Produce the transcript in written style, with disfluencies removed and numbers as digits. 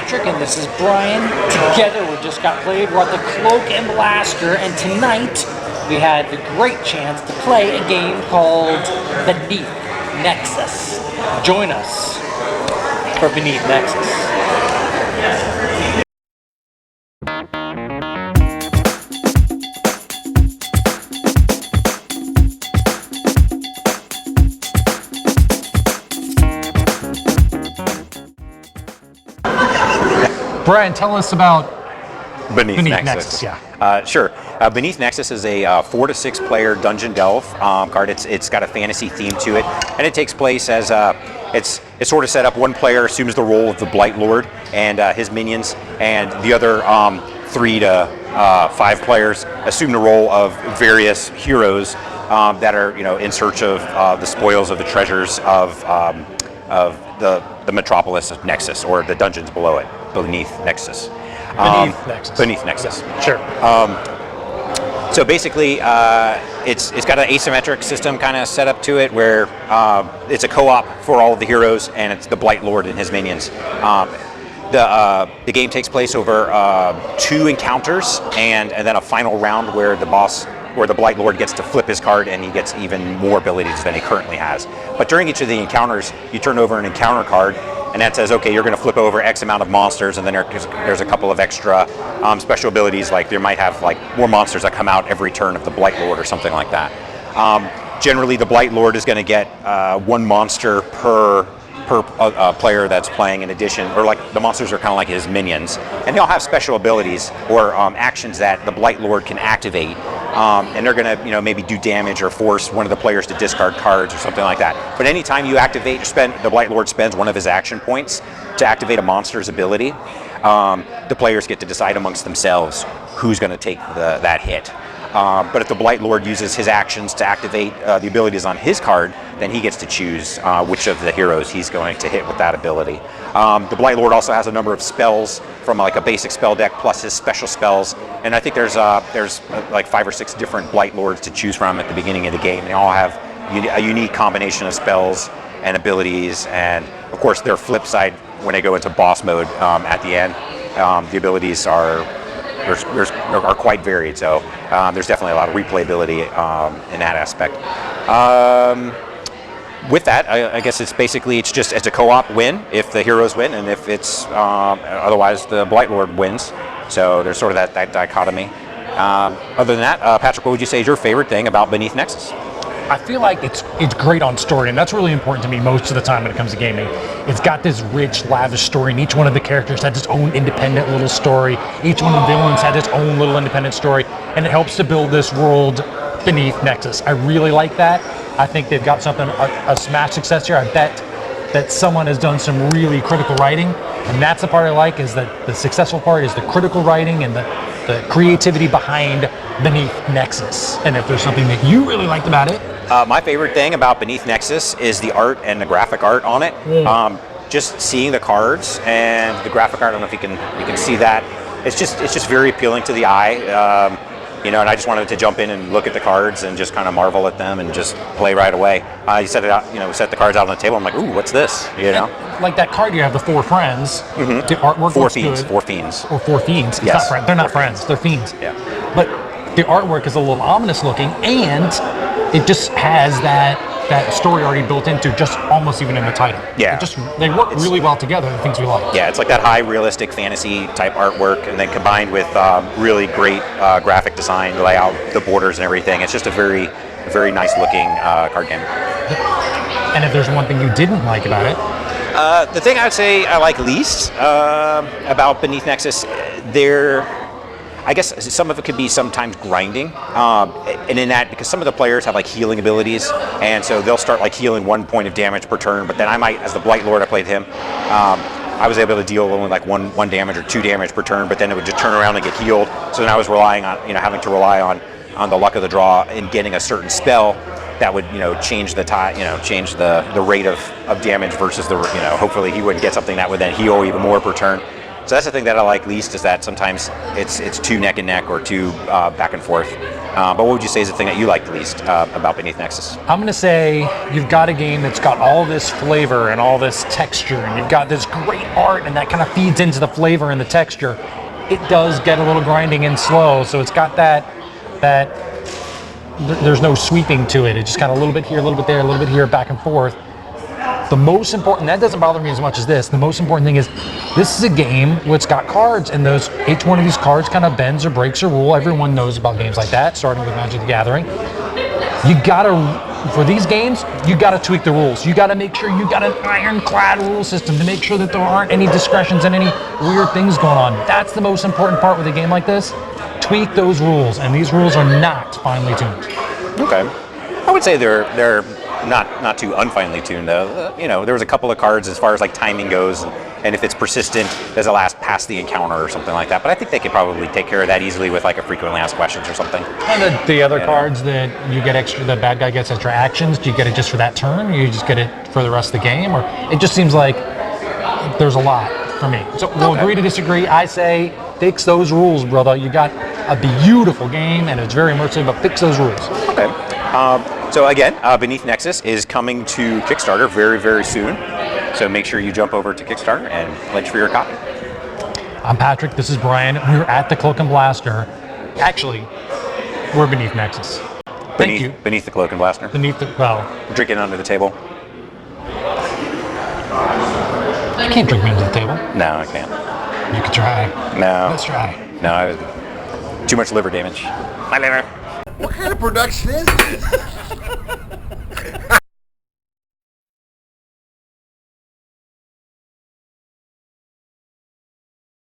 Patrick, and this is Brian. Together we just got played. We're at the Cloak and Blaster, and tonight we had the great chance to play a game called Beneath Nexus. Join us for Beneath Nexus. Brian, tell us about Beneath Nexus. Sure. Beneath Nexus is a 4 to 6 player dungeon delve card. It's got a fantasy theme to it, and it takes place as it's sort of set up. One player assumes the role of the Blight Lord and his minions, and the other 3 to 5 players assume the role of various heroes that are in search of the spoils of the treasures of the metropolis of Nexus, or the dungeons below it, Beneath Nexus. Beneath Nexus. Sure. So basically, it's got an asymmetric system kind of set up to it, where it's a co-op for all of the heroes, and it's the Blight Lord and his minions. The game takes place over 2 encounters, and then a final round where the Blight Lord gets to flip his card, and he gets even more abilities than he currently has. But during each of the encounters, you turn over an encounter card, and that says, okay, you're going to flip over X amount of monsters, and then there's a couple of extra special abilities, like there might have more monsters that come out every turn of the Blight Lord or something like that. Generally, the Blight Lord is going to get 1 monster per player that's playing in addition, or the monsters are kind of like his minions, and they all have special abilities or actions that the Blight Lord can activate, and they're going to maybe do damage or force one of the players to discard cards or something like that. But anytime you activate, the Blight Lord spends one of his action points to activate a monster's ability, the players get to decide amongst themselves who's going to take that hit. But if the Blight Lord uses his actions to activate the abilities on his card, then he gets to choose which of the heroes he's going to hit with that ability. The Blight Lord also has a number of spells from a basic spell deck plus his special spells, and I think there's 5 or 6 different Blight Lords to choose from at the beginning of the game. They all have a unique combination of spells and abilities, and of course their flip side when they go into boss mode at the end. The abilities are quite varied, so there's definitely a lot of replayability in that aspect. With that, I guess it's a co-op win if the heroes win, and if it's otherwise the Blight Lord wins. So there's sort of that dichotomy. Other than that, Patrick, what would you say is your favorite thing about Beneath Nexus? I feel like it's great on story, and that's really important to me most of the time when it comes to gaming. It's got this rich, lavish story, and each one of the characters has its own independent little story. Each one of the villains has its own little independent story, and it helps to build this world Beneath Nexus. I really like that. I think they've got a smash success here. I bet that someone has done some really critical writing, and that's the part I like, is that the successful part is the critical writing and the creativity behind Beneath Nexus. And if there's something that you really liked about it. My favorite thing about Beneath Nexus is the art and the graphic art on it. Just seeing the cards and the graphic art, I don't know if you can see that. It's just very appealing to the eye. And I just wanted to jump in and look at the cards and just kind of marvel at them and just play right away. You set it out, set the cards out on the table. I'm like, ooh, what's this? Like that card you have, the 4 friends. Mm-hmm. The artwork looks good. 4 fiends. Or 4 fiends. Yes. It's not they're not friends. They're fiends. Yeah. But the artwork is a little ominous looking, and it just has that story already built into, just almost even in the title. Yeah. They work really well together, the things we like. Yeah, it's like that high realistic fantasy type artwork, and then combined with really great graphic design, layout, the borders and everything. It's just a very, very nice looking card game. And if there's one thing you didn't like about it? The thing I would say I like least about Beneath Nexus, I guess some of it could be sometimes grinding, and in that, because some of the players have healing abilities, and so they'll start healing 1 point of damage per turn, but then I might, as the Blight Lord, I played him, I was able to deal only one damage or 2 damage per turn, but then it would just turn around and get healed. So then I was relying on, having to rely on the luck of the draw in getting a certain spell that would, change the change the rate of damage versus the, hopefully he wouldn't get something that would then heal even more per turn. So that's the thing that I like least, is that sometimes it's too neck and neck or too back and forth. But what would you say is the thing that you like the least about Beneath Nexus? I'm going to say you've got a game that's got all this flavor and all this texture, and you've got this great art, and that kind of feeds into the flavor and the texture. It does get a little grinding and slow, so it's got that there's no sweeping to it. It's just kind of a little bit here, a little bit there, a little bit here, back and forth. The most important, that doesn't bother me as much as this. The most important thing is this is a game where it's got cards, and each one of these cards kind of bends or breaks a rule. Everyone knows about games like that, starting with Magic the Gathering. For these games, you gotta tweak the rules. You gotta make sure you got an ironclad rule system to make sure that there aren't any discretions and any weird things going on. That's the most important part with a game like this. Tweak those rules, and these rules are not finely tuned. Okay. I would say they're not too unfinely tuned though. There was a couple of cards as far as like timing goes, and if it's persistent, does it last past the encounter or something like that. But I think they could probably take care of that easily with like a frequently asked questions or something. And the other cards that you get extra, the bad guy gets extra actions. Do you get it just for that turn, or you just get it for the rest of the game? Or it just seems like there's a lot for me. So we'll agree to disagree. I say fix those rules, brother. You got a beautiful game, and it's very immersive, but fix those rules. Okay. So again, Beneath Nexus is coming to Kickstarter very, very soon. So make sure you jump over to Kickstarter and pledge for your copy. I'm Patrick. This is Brian. We're at the Cloak and Blaster. Actually, we're Beneath Nexus. Thank you. Beneath the Cloak and Blaster. Drinking under the table. I can't drink me under the table. No, I can't. You can try. No. Let's try. No, too much liver damage. My liver. What kind of production is this?